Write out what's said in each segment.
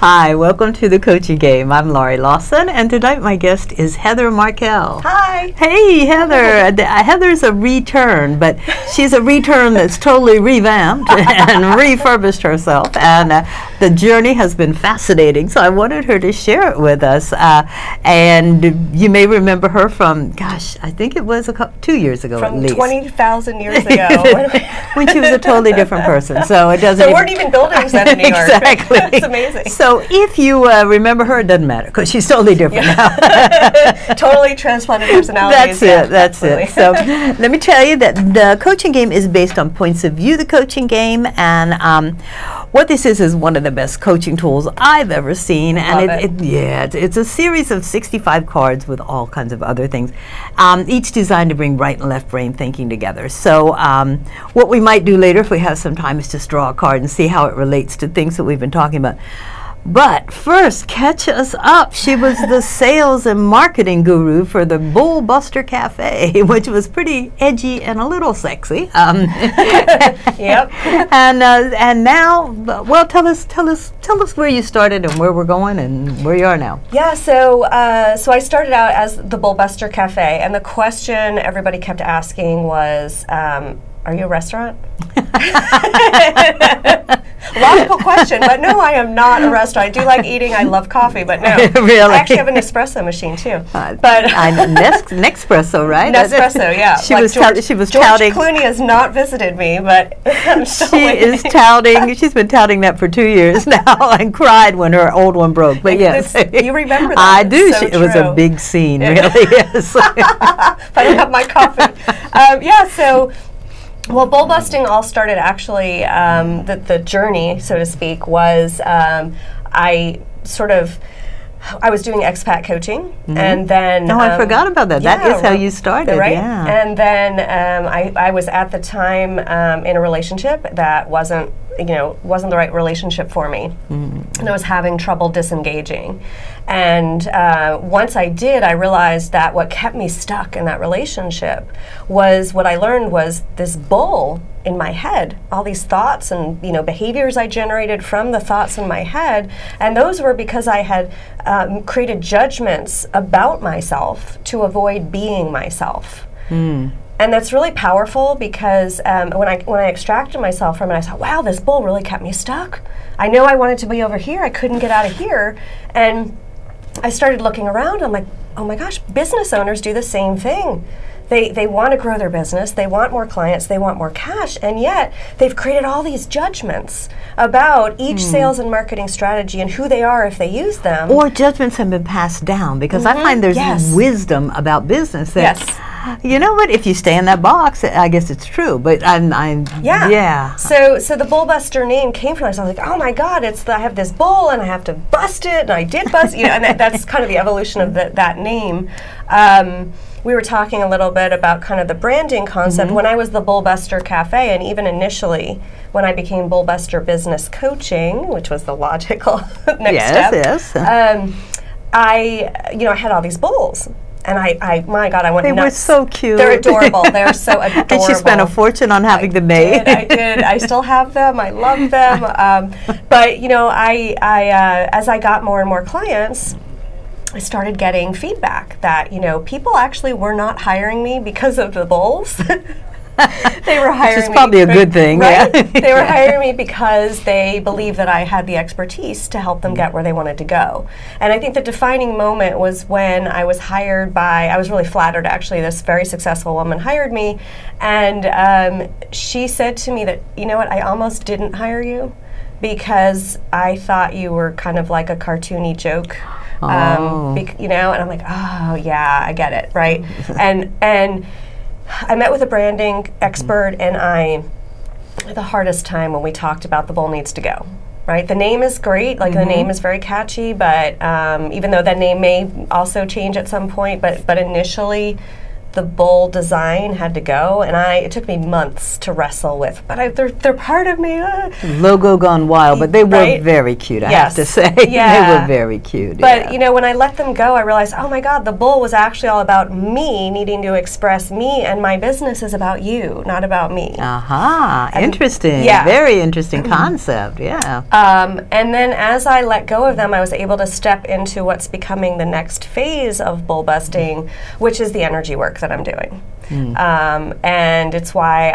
Hi, welcome to the Coaching Game. I'm Laurie Lawson, and tonight my guest is Heather Markell. Hi. Hey, Heather. Heather's a return, but she's a return that's totally revamped and refurbished herself, and the journey has been fascinating, so I wanted her to share it with us. And you may remember her from, gosh, I think it was 2 years ago at least. From 20,000 years ago. When she was a totally different person, so it doesn't There weren't even buildings then in New York. Exactly. It's amazing. So if you remember her, it doesn't matter because she's totally different now. Totally transplanted personalities. That's it. So let me tell you that the Coaching Game is based on points of view, the Coaching Game, and what this is one of the best coaching tools I've ever seen. And it's a series of 65 cards with all kinds of other things, each designed to bring right and left brain thinking together. So what we might do later if we have some time is just draw a card and see how it relates to things that we've been talking about. But first, catch us up. She was the sales and marketing guru for the Bull Buster Cafe, which was pretty edgy and a little sexy. Yep. And now, well, tell us where you started and where we're going and where you are now. Yeah. So I started out as the Bull Buster Cafe, and the question everybody kept asking was, "Are you a restaurant?" Logical question, but no, I am not a restaurant. I do like eating. I love coffee, but no. Really? I actually have an espresso machine too. But Nexpresso, right? Nespresso, yeah. She was George touting. Clooney has not visited me, but I'm still waiting. She's been touting that for 2 years now, and cried when her old one broke. But yes, you remember that? I do. So it was a big scene, really. Yes. If I don't have my coffee, So. Well, bull busting all started actually, the journey, so to speak, was I was doing expat coaching, and then... Oh, I forgot about that. Yeah, that is how you started, right? Yeah. And then I was at the time in a relationship that wasn't the right relationship for me. And I was having trouble disengaging. And once I did, I realized that what kept me stuck in that relationship was what I learned was this bull in my head, all these thoughts and behaviors I generated from the thoughts in my head, and those were because I had created judgments about myself to avoid being myself. And that's really powerful because when I extracted myself from it, I thought, wow, this bull really kept me stuck. I know I wanted to be over here. I couldn't get out of here. And I started looking around. I'm like, oh my gosh, business owners do the same thing. They want to grow their business. They want more clients. They want more cash. And yet they've created all these judgments about each sales and marketing strategy and who they are if they use them. Or judgments have been passed down because I find there's wisdom about business that you know what? If you stay in that box, I guess it's true. But yeah. So the Bull Buster name came from this. I was like, oh my God, I have this bull and I have to bust it, and I did bust. And that's kind of the evolution of that name. We were talking a little bit about kind of the branding concept. When I was the Bull Buster Cafe, and even initially when I became Bull Buster Business Coaching, which was the logical next step. Yes. I had all these bulls. And my God, I went nuts. They were so cute. They're adorable. They're so adorable. And she spent a fortune on having them made. I did. I still have them. I love them. But as I got more and more clients, I started getting feedback that people actually were not hiring me because of the bulls. They were hiring me. Which is probably a good thing, right? yeah. They were hiring me because they believed that I had the expertise to help them get where they wanted to go. And I think the defining moment was when I was hired I was really flattered actually, this very successful woman hired me, and she said to me that, you know what, I almost didn't hire you because I thought you were kind of like a cartoony joke. And I'm like, oh yeah, I get it, right? and I met with a branding expert, and I had the hardest time when we talked about the bull needs to go, right? The name is great, the name is very catchy, but even though that name may also change at some point, but initially the bull design had to go, and it took me months to wrestle with. But they're part of me. Logo gone wild, but they were very cute. I have to say, they were very cute. But you know, when I let them go, I realized, oh my God, the bull was actually all about me needing to express me, and my business is about you, not about me. Interesting. Yeah, very interesting concept. Yeah. And then as I let go of them, I was able to step into what's becoming the next phase of bull busting, which is the energy work that I'm doing. And it's why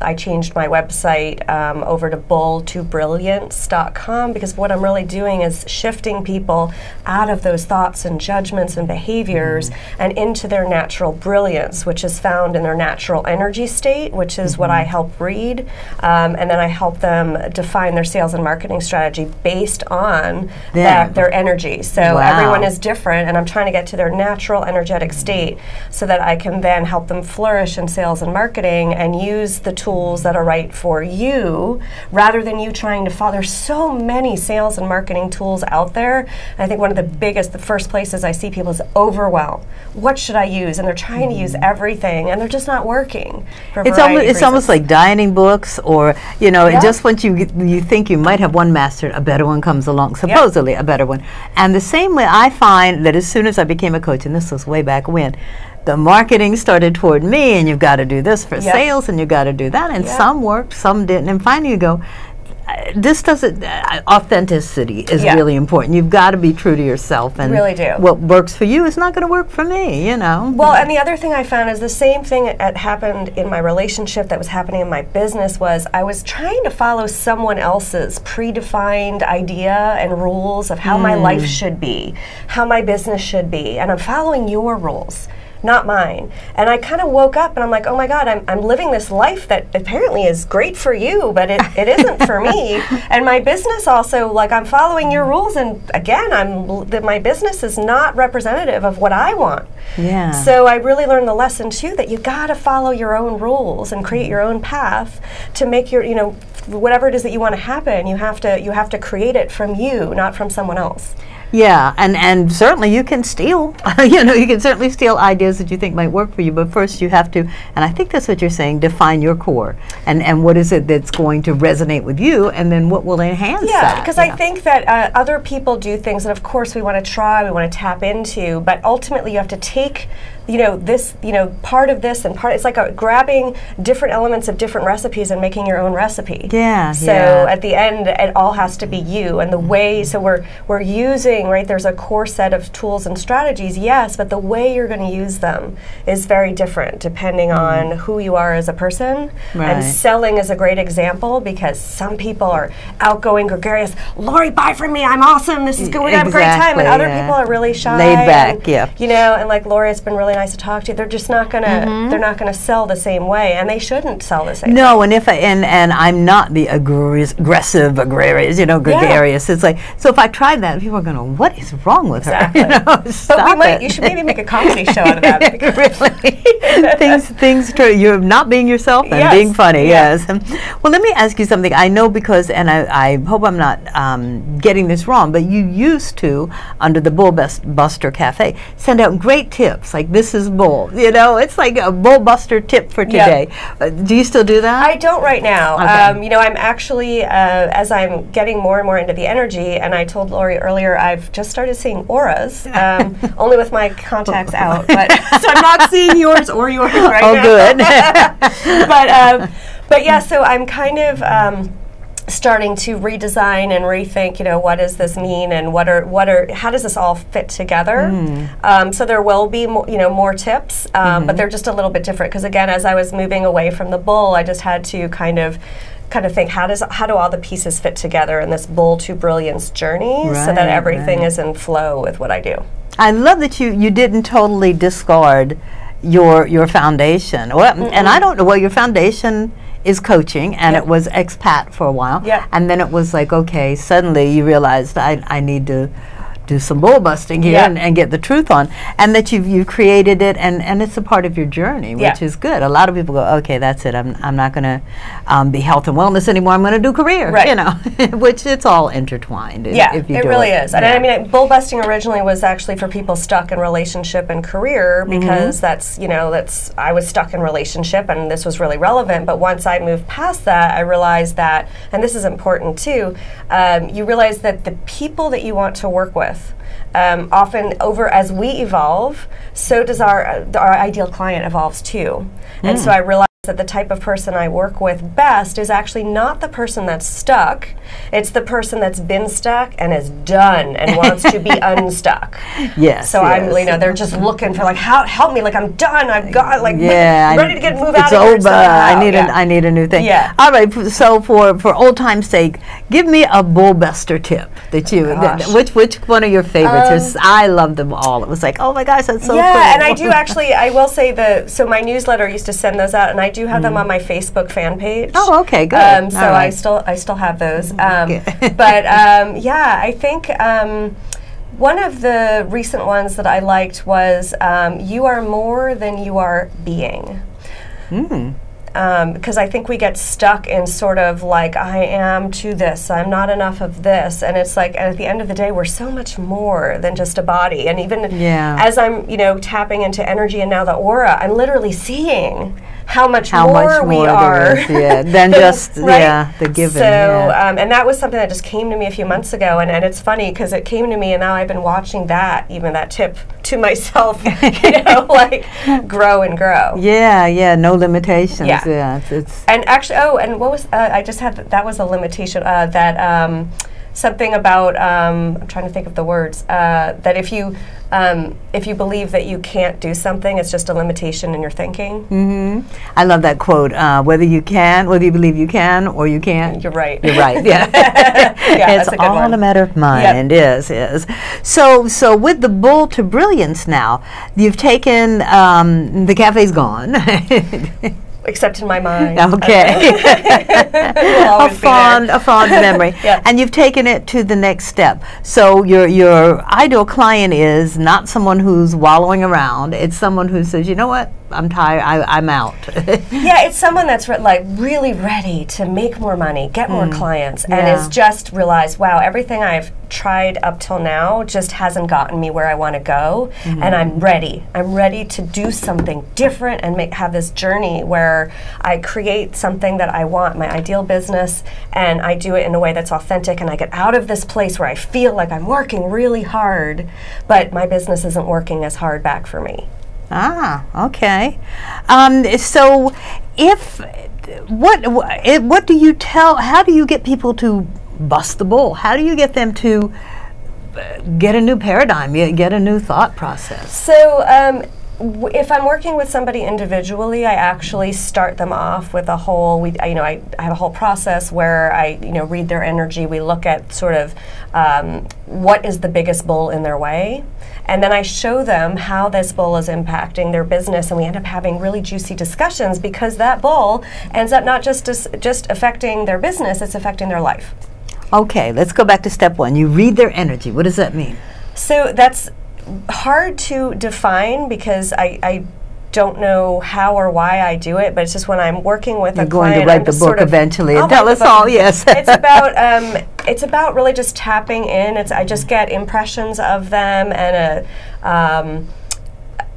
I changed my website over to bull2brilliance.com, because what I'm really doing is shifting people out of those thoughts and judgments and behaviors and into their natural brilliance, which is found in their natural energy state, which is what I help read. And then I help them define their sales and marketing strategy based on their energy. So everyone is different, and I'm trying to get to their natural energetic state so that I can then help them flourish in sales and marketing and use the tools that are right for you, rather than you trying to follow. There's so many sales and marketing tools out there. And I think one of the first places I see people is overwhelm. What should I use? And they're trying to use everything, and they're just not working. It's almost like dining books, or just once you think you might have one mastered, a better one comes along, supposedly a better one. And the same way I find that as soon as I became a coach, and this was way back when, the marketing started toward me, and you've got to do this for sales, and you've got to do that, and some worked, some didn't, and finally you go, this doesn't, authenticity is really important. You've got to be true to yourself, and really do. What works for you is not going to work for me, Well, and the other thing I found is the same thing that happened in my relationship that was happening in my business was I was trying to follow someone else's predefined idea and rules of how my life should be, how my business should be, and I'm following your rules, not mine. And I kind of woke up and I'm like, oh my God, I'm living this life that apparently is great for you, but it isn't for me. And my business also, like, I'm following your rules, and again, my business is not representative of what I want. Yeah. So I really learned the lesson too, that you gotta follow your own rules and create your own path to make your, whatever it is that you want to happen, you have to create it from you, not from someone else. Yeah, and certainly you can steal, you can certainly steal ideas that you think might work for you, but first you have to, and I think that's what you're saying, define your core, and what is it that's going to resonate with you, and then what will enhance that. Yeah, because I think that other people do things, and of course we want to try, we want to tap into, but ultimately you have to take this, part of this and part, it's like grabbing different elements of different recipes and making your own recipe. Yeah. So at the end, it all has to be you, and the way, so we're using, there's a core set of tools and strategies, yes, but the way you're going to use them is very different depending on who you are as a person. And selling is a great example, because some people are outgoing, gregarious, Laurie, buy from me, I'm awesome, this is good, we're going to have a great time, and other people are really shy. Laid back, and, and like Laurie, it's been really nice to talk to you. They're just not gonna. They're not gonna sell the same way, and they shouldn't sell the same way. No, and I'm not the aggressive, gregarious. It's like, so if I tried that, people are gonna, what is wrong with her? But you should maybe make a comedy show out of that. Really, you're not being yourself and being funny. Yes. Well, let me ask you something. I know because, and I hope I'm not getting this wrong, but you used to, under the Bull Buster Cafe, send out great tips. Like, this is bull, it's like a bull buster tip for today. Do you still do that? I don't right now. Okay. I'm actually, as I'm getting more and more into the energy, and I told Laurie earlier, I've just started seeing auras, only with my contacts out, but so I'm not seeing yours or yours right now. Oh, good. But yeah, so I'm kind of starting to redesign and rethink, what does this mean, and how does this all fit together? So there will be more tips, but they're just a little bit different, because again, as I was moving away from the bull, I just had to kind of think, how do all the pieces fit together in this bull to brilliance journey, so that everything is in flow with what I do. I love that you didn't totally discard your foundation. Well, and I don't know, your foundation is coaching, and it was expat for a while, and then it was like, okay, suddenly you realized I need to do some bull busting here and get the truth on, and that you've created it, and it's a part of your journey, which is good. A lot of people go, okay, that's it. I'm not going to be health and wellness anymore. I'm going to do career, you know, which it's all intertwined. If you it really is. And I mean, bull busting originally was actually for people stuck in relationship and career, because that's, you know, I was stuck in relationship, and this was really relevant. But once I moved past that, I realized that, and this is important too, you realize that the people that you want to work with, often as we evolve, so does our ideal client evolves too. And so I realized that the type of person I work with best is actually not the person that's stuck. It's the person that's been stuck and is done and wants to be unstuck. Yes. So I'm, you know, they're just looking for like, help me, like I'm done. I've got like ready to move out of here. It's over. I need a new thing. Yeah. All right. So for old time's sake, give me a bull buster tip that you. Which one of your favorites? I love them all. It was like, oh my gosh, that's so cool. And I do actually. I will say so my newsletter used to send those out, and I do have them on my Facebook fan page. Oh, okay, good. So I still have those. But I think one of the recent ones that I liked was "You are more than you are being." Because I think we get stuck in sort of like, I am to this, I'm not enough of this, and it's like, and at the end of the day, we're so much more than just a body. And even as I'm, you know, tapping into energy and now the aura, I'm literally seeing how much more we are than just the given. So, and that was something that just came to me a few months ago, and it's funny because it came to me, and now I've been watching that tip to myself, you know, like grow and grow. No limitations. It's and actually, and what was I just had that was a limitation that something about I'm trying to think of the words that if you believe that you can't do something, it's just a limitation in your thinking. I love that quote. Whether you believe you can or you can't, you're right. You're right. Yeah, it's that's a good all one. a matter of mind. Is so with the Bull to Brilliance now, you've taken the cafe's gone. Except in my mind. Okay. a fond memory. Yeah. And you've taken it to the next step. So your ideal client is not someone who's wallowing around. It's someone who says, you know what, I'm tired, I'm out. It's someone that's really ready to make more money, get more clients, and is just realized, wow, everything I've tried up till now just hasn't gotten me where I want to go, and I'm ready. I'm ready to do something different and have this journey where I create something that I want, my ideal business, and I do it in a way that's authentic, and I get out of this place where I feel like I'm working really hard, but my business isn't working as hard back for me. Okay. So what do you tell, how do you get people to bust the bull? How do you get them to get a new paradigm, get a new thought process? So if I'm working with somebody individually, I actually start them off with a whole, I have a whole process where I, read their energy. We look at sort of what is the biggest bull in their way. And then I show them how this bull is impacting their business, and we end up having really juicy discussions because that bull ends up not just affecting their business, it's affecting their life. Okay, let's go back to step one. You read their energy. What does that mean? So that's hard to define because I don't know how or why I do it, but it's just when I'm working with a client. You're going to write the book eventually and tell us all, yes. It's about really just tapping in. I just get impressions of them and a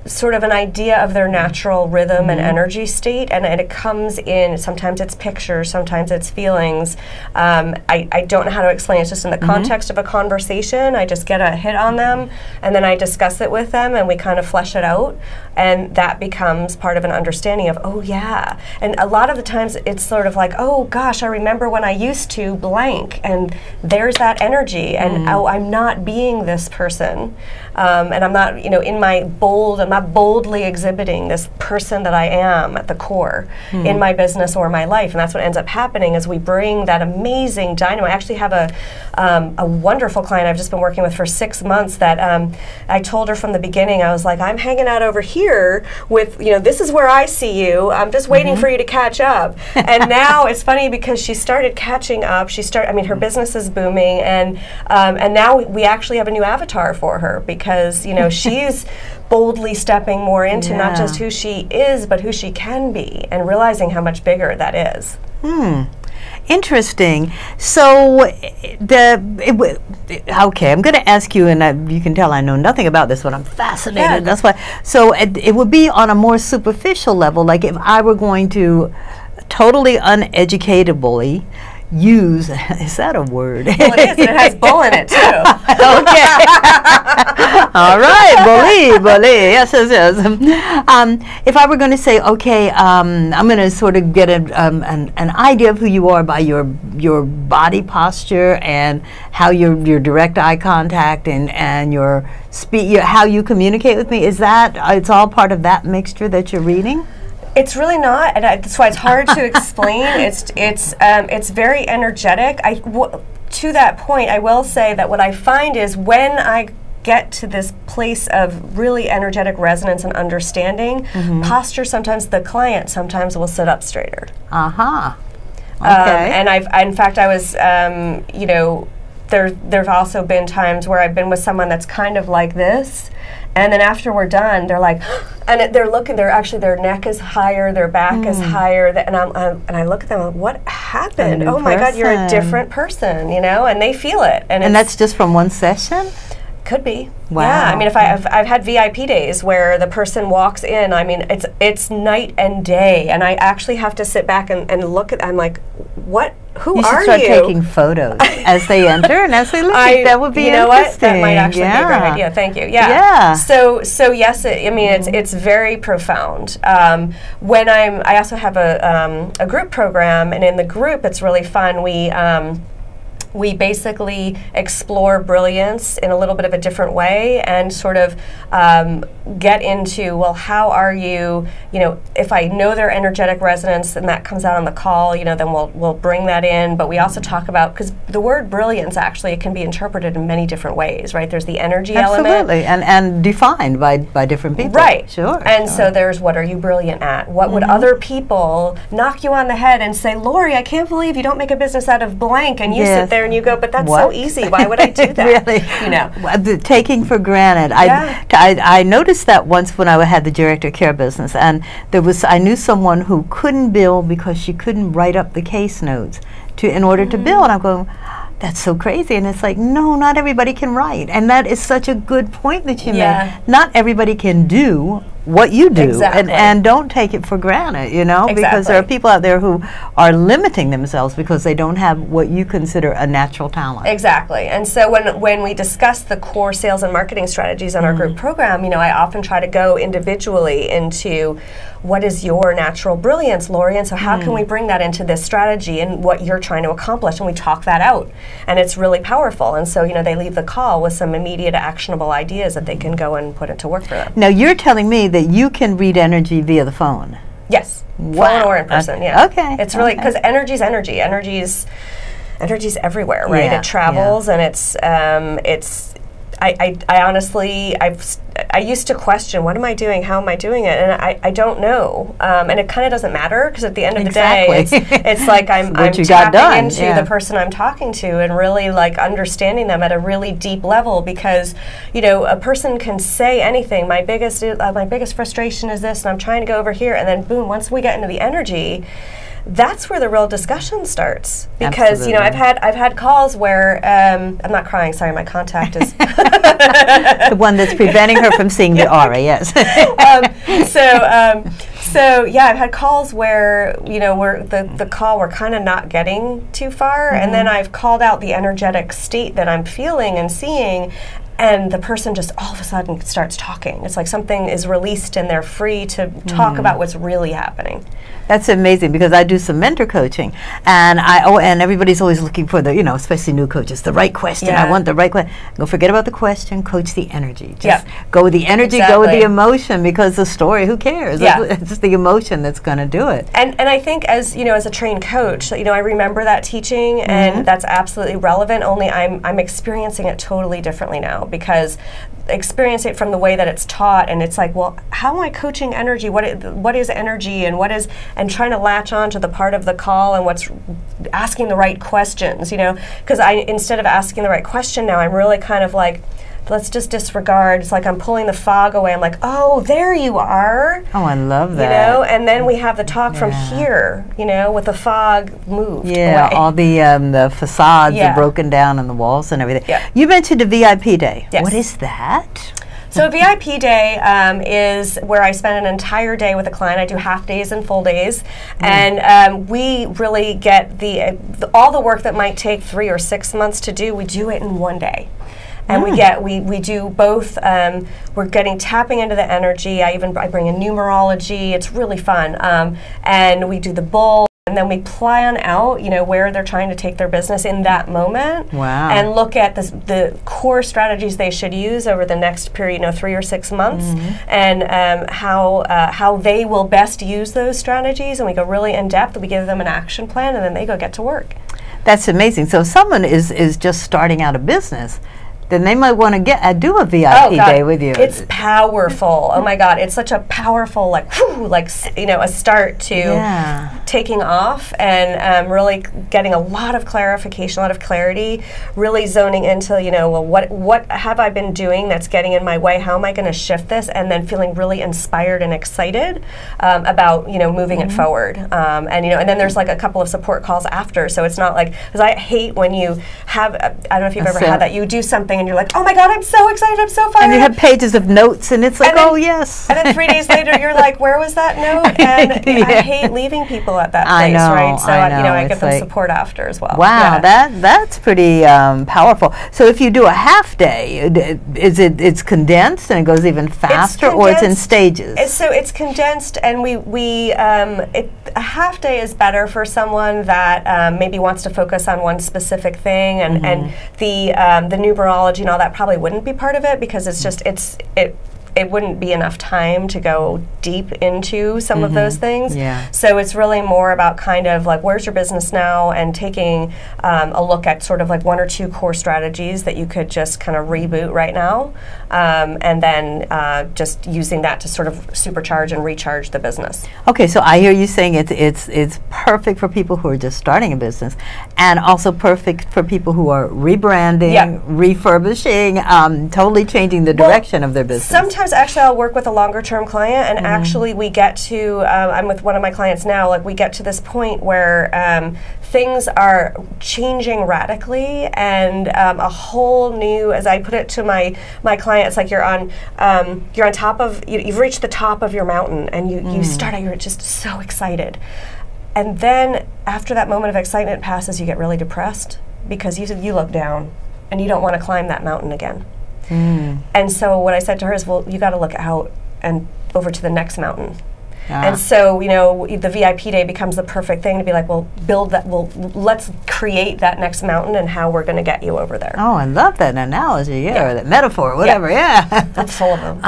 sort of an idea of their natural rhythm and energy state, and it comes in. Sometimes it's pictures, sometimes it's feelings. I don't know how to explain. It's just in the context of a conversation. I just get a hit on them, and then I discuss it with them, and we kind of flesh it out, and that becomes part of an understanding of, oh yeah. And a lot of the times it's sort of like, oh gosh, I remember when I used to blank, and there's that energy, and oh, I'm not being this person, and I'm not, in my bold, I'm not not boldly exhibiting this person that I am at the core in my business or my life. And that's what ends up happening is we bring that amazing dynamo. I actually have a wonderful client I've just been working with for 6 months that I told her from the beginning, I was like, I'm hanging out over here with, this is where I see you. I'm just waiting for you to catch up. And now it's funny because she started catching up. Her business is booming, and now we actually have a new avatar for her because she's boldly stepping more into not just who she is, but who she can be, and realizing how much bigger that is. Interesting. So, okay, I'm going to ask you, and you can tell I know nothing about this, but I'm fascinated. Yeah. That's why. So, it would be on a more superficial level, like if I were going to totally uneducatably use, is that a word? Well, it is, and it has bull in it, too. Okay. All right, believe, yes. If I were going to say, okay, I'm going to sort of get an idea of who you are by your body posture and how your direct eye contact and your how you communicate with me, is that, it's all part of that mixture that you're reading? It's really not, and that's why it's hard to explain. It's very energetic. To that point, I will say that what I find is when I get to this place of really energetic resonance and understanding, posture, sometimes the client sometimes will sit up straighter. Okay. And in fact, I was, there's also been times where I've been with someone that's kind of like this, and then after we're done, they're like, and they're looking. Their neck is higher, their back is higher, and I look at them, like, what happened? Oh my God, you're a different person, and they feel it. And that's just from one session? Could be. Wow. Yeah, I mean, I've had VIP days where the person walks in, I mean, it's night and day, and I actually have to sit back and look at, I'm like, what? Who are you? You should start taking photos as they enter and as they leave. That would be interesting. You know what? That might actually be a great idea. Thank you. Yeah. So yes, it's very profound. When I also have a group program, and in the group, it's really fun. We basically explore brilliance in a little bit of a different way and sort of get into, well, how are you, if I know their energetic resonance and that comes out on the call, then we'll bring that in. But we also talk about, because the word brilliance actually can be interpreted in many different ways, right? There's the energy element. Absolutely, and defined by different people. Right. Sure. And so there's, what are you brilliant at? What would other people knock you on the head and say, Laurie, I can't believe you don't make a business out of blank, and you sit there and you go, but that's so easy. Why would I do that? Really? Taking for granted. I noticed that once when I had the director care business, and I knew someone who couldn't bill because she couldn't write up the case notes in order to bill, and I'm going, that's so crazy. And it's like, no, not everybody can write. And that is such a good point that you made. Not everybody can do what you do, and don't take it for granted, because there are people out there who are limiting themselves because they don't have what you consider a natural talent. Exactly. And so when we discuss the core sales and marketing strategies on our group program, I often try to go individually into what is your natural brilliance, Laurie, and so how can we bring that into this strategy and what you're trying to accomplish, and we talk that out, and it's really powerful. And so they leave the call with some immediate actionable ideas that they can go and put into work for them. Now you're telling me that you can read energy via the phone. Yes. Wow. Phone or in person. Okay. It's really, because energy's energy. Energy's everywhere, right? It travels, and it's. I honestly, I used to question, what am I doing? How am I doing it? And I don't know. And it kind of doesn't matter, because at the end of the day, it's like I'm tapping into the person I'm talking to and really understanding them at a really deep level, because a person can say anything. My biggest frustration is this, and I'm trying to go over here, and then boom, once we get into the energy, that's where the real discussion starts. Because I've had calls where I'm not crying. Sorry, my contact is the one that's preventing her from seeing the aura. Yes. So I've had calls where we're kind of not getting too far, and then I've called out the energetic state that I'm feeling and seeing. and the person just all of a sudden starts talking. It's like something is released and they're free to talk about what's really happening. That's amazing, because I do some mentor coaching, and and everybody's always looking for the, especially new coaches, the right question. I want the right question. Go forget about the question, coach the energy. Just go with the energy, go with the emotion, because the story, who cares? It's just the emotion that's going to do it. And I think as a trained coach, I remember that teaching, and that's absolutely relevant, only I'm experiencing it totally differently now, because experience it from the way that it's taught, and it's like, well, how am I coaching energy? What is energy, and trying to latch on to the part of the call and what's asking the right questions, because instead of asking the right question now, I'm really kind of like, let's just disregard. It's like I'm pulling the fog away. I'm like, oh, there you are. Oh, I love that. And then we have the talk from here, with the fog moved away. All the facades are broken down and the walls and everything. You mentioned a VIP day. Yes. What is that? So VIP day is where I spend an entire day with a client. I do half days and full days, and we really get all the work that might take 3 or 6 months to do. We do it in one day. And we do both. We're tapping into the energy. I bring in numerology. It's really fun. And we do the bull, and then we plan out, where they're trying to take their business in that moment. Wow. And look at the core strategies they should use over the next period, 3 or 6 months, and how they will best use those strategies. And we go really in depth. We give them an action plan, and then they go get to work. That's amazing. So if someone is just starting out a business, then they might want to do a VIP day with you. It's powerful. Oh my God, it's such a powerful, a start to taking off, and really getting a lot of clarification, a lot of clarity, really zoning into, well, what have I been doing that's getting in my way? How am I going to shift this? And then feeling really inspired and excited about, moving it forward. And then there's like a couple of support calls after. So it's not like, because I hate when you have, I don't know if you've ever had that, you do something and you're like, oh my God, I'm so excited, I'm so fired. And you have pages of notes, and it's like, then, oh yes. And then 3 days later, you're like, where was that note? And I hate leaving people at that place, right? So I give them support after as well. Wow, that's pretty powerful. So if you do a half day, it's condensed and it goes even faster, or it's in stages? It's condensed, and a half day is better for someone that maybe wants to focus on one specific thing, and the numerology and all that probably wouldn't be part of it, because it's just it wouldn't be enough time to go deep into some of those things. So it's really more about kind of like, where's your business now, and taking a look at sort of like 1 or 2 core strategies that you could just kind of reboot right now, and then just using that to sort of supercharge and recharge the business. Okay, so I hear you saying it's perfect for people who are just starting a business, and also perfect for people who are rebranding, refurbishing, totally changing the direction of their business. Sometimes actually I'll work with a longer term client, and actually we get to, I'm with one of my clients now, like we get to this point where things are changing radically, and a whole new, as I put it to my client, it's like you're on top of, you've reached the top of your mountain, and you start out, you're just so excited. And then after that moment of excitement passes, you get really depressed, because you look down and you don't want to climb that mountain again. And so what I said to her is, well, you got to look out and over to the next mountain. And so, the VIP day becomes the perfect thing to be like, well, build that, let's create that next mountain and how we're going to get you over there. Oh, I love that analogy, or that metaphor, whatever, That's full of them.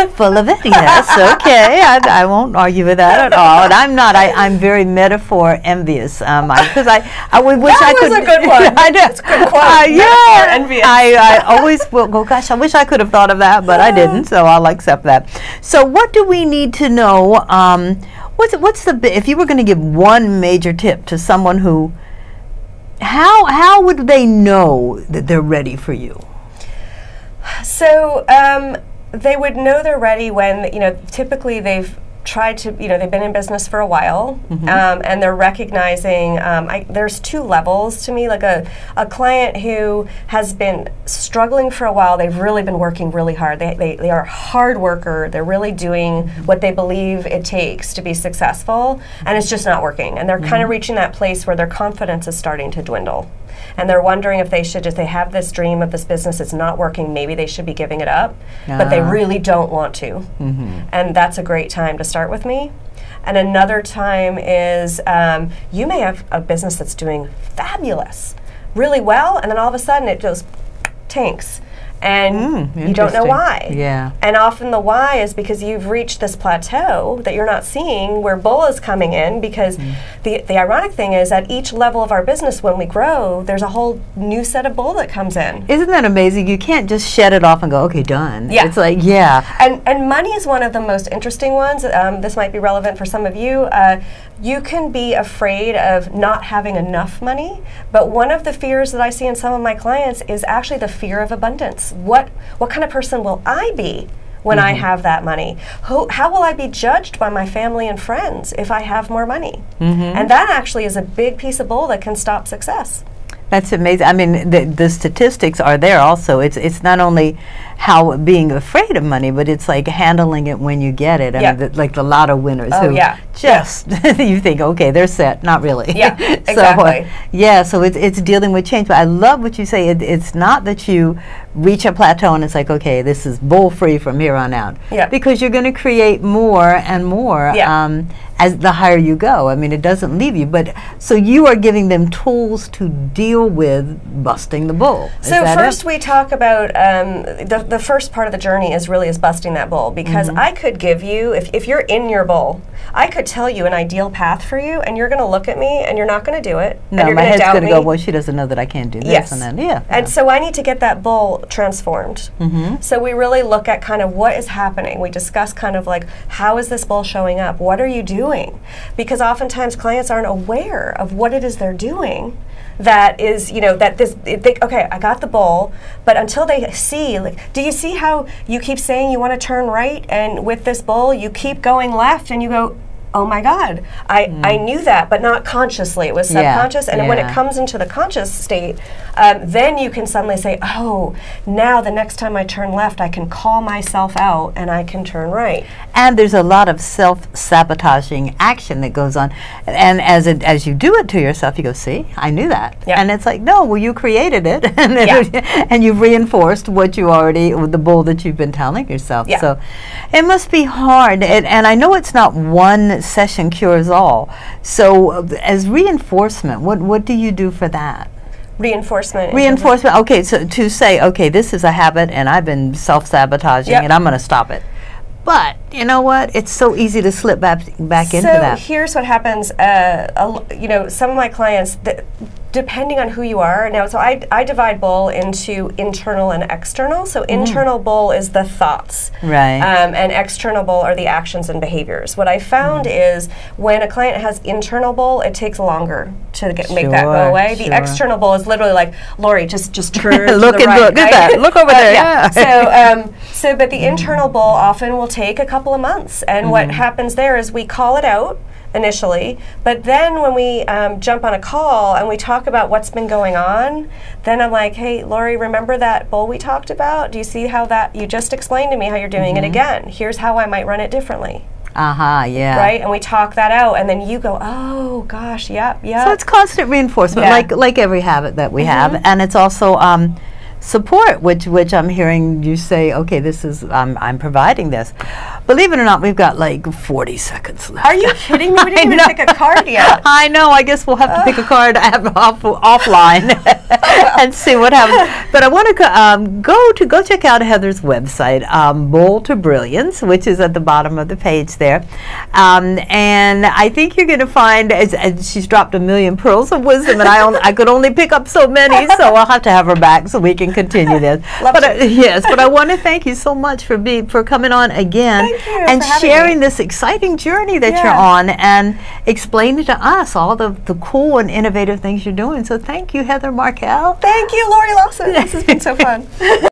Full of it, yes, okay. I won't argue with that at all. And I'm very metaphor envious, because I would wish I could. That was a good one. I know. It's a good quote. Metaphor envious. I always will go, gosh, I wish I could have thought of that, but I didn't, so I'll accept that. So what do we need to know? If you were going to give one major tip to someone who, how would they know that they're ready for you? So they would know they're ready when, typically they've tried to, they've been in business for a while, and they're recognizing, there's 2 levels to me, like a client who has been struggling for a while, they've really been working really hard, they are a hard worker, they're really doing what they believe it takes to be successful, and it's just not working, and they're kind of reaching that place where their confidence is starting to dwindle. and they're wondering if they have this dream of this business, it's not working, maybe they should be giving it up, but they really don't want to. And that's a great time to start with me. And another time is you may have a business that's doing fabulous, really well, and then all of a sudden it just tanks. And you don't know why. Yeah. And often the why is because you've reached this plateau that you're not seeing where bull is coming in, because the ironic thing is at each level of our business when we grow, there's a whole new set of bull that comes in. Isn't that amazing? You can't just shed it off and go, okay, done. Yeah. It's like, yeah. And money is one of the most interesting ones. This might be relevant for some of you. You can be afraid of not having enough money, but one of the fears that I see in some of my clients is actually the fear of abundance. What kind of person will I be when I have that money? How will I be judged by my family and friends if I have more money? And that actually is a big piece of bull that can stop success. That's amazing. I mean, the statistics are there also. It's not only how being afraid of money, but it's like handling it when you get it. I mean, like the lotto winners who just you think, okay, they're set. Not really. Yeah, exactly. So it's dealing with change. But I love what you say. It's not that you reach a plateau and it's like, okay, this is bull free from here on out. Yeah. Because you're going to create more and more. As the higher you go. I mean, it doesn't leave you. But so you are giving them tools to deal with busting the bull. So first we talk about the first part of the journey is busting that bull, because I could give you, if you're in your bull, I could tell you an ideal path for you, and you're going to look at me and you're not going to do it. No, and you're my head's going to go, well, she doesn't know that I can't do this. Yes. And then, And so I need to get that bull transformed. So we really look at kind of what is happening. We discuss kind of like, how is this bull showing up? What are you doing? Because oftentimes clients aren't aware of what it is they're doing. That is, okay, I got the bull, but until they see, like, do you see how you keep saying you want to turn right, and with this bull, you keep going left, and you go, oh my God, I knew that, but not consciously. It was subconscious, and when it comes into the conscious state, then you can suddenly say, oh, now the next time I turn left, I can call myself out and I can turn right. And there's a lot of self-sabotaging action that goes on, and as you do it to yourself, you go, see, I knew that. And it's like, no, well, you created it, and you've reinforced what you already, the bull that you've been telling yourself. So it must be hard, and I know it's not one session cures all. So as reinforcement, what do you do for that? Reinforcement. Okay, so to say, okay, this is a habit and I've been self-sabotaging and I'm going to stop it. But you know what? It's so easy to slip back into that. So here's what happens. Some of my clients, depending on who you are. Now, so I divide bull into internal and external. So internal bull is the thoughts. Right. And external bull are the actions and behaviors. What I found is when a client has internal bull, it takes longer to make that go away. The external bull is literally like, Laurie, just turn to the right. Look at that. Look over there. But the internal bull often will take a couple of months. And what happens there is we call it out initially, but then when we jump on a call and we talk about what's been going on, then I'm like, hey, Laurie, remember that bull we talked about? Do you see how that, you just explained to me how you're doing it again. Here's how I might run it differently. Right? And we talk that out, and then you go, oh, gosh, yep. So it's constant reinforcement, like every habit that we have, and it's also support, which I'm hearing you say, okay, this is, I'm providing this. Believe it or not, we've got like 40 seconds left. Are you kidding me? We didn't even pick a card yet. I know. I guess we'll have to pick a card offline and see what happens. But I want to go check out Heather's website, Bull to Brilliance, which is at the bottom of the page there. And I think you're going to find, as she's dropped a million pearls of wisdom, and I could only pick up so many, so I'll have to have her back so we can continue this. But I want to thank you so much for coming on again and sharing this exciting journey that you're on and explaining to us all the cool and innovative things you're doing. So thank you, Heather Markell. Thank you, Laurie Lawson. This has been so fun.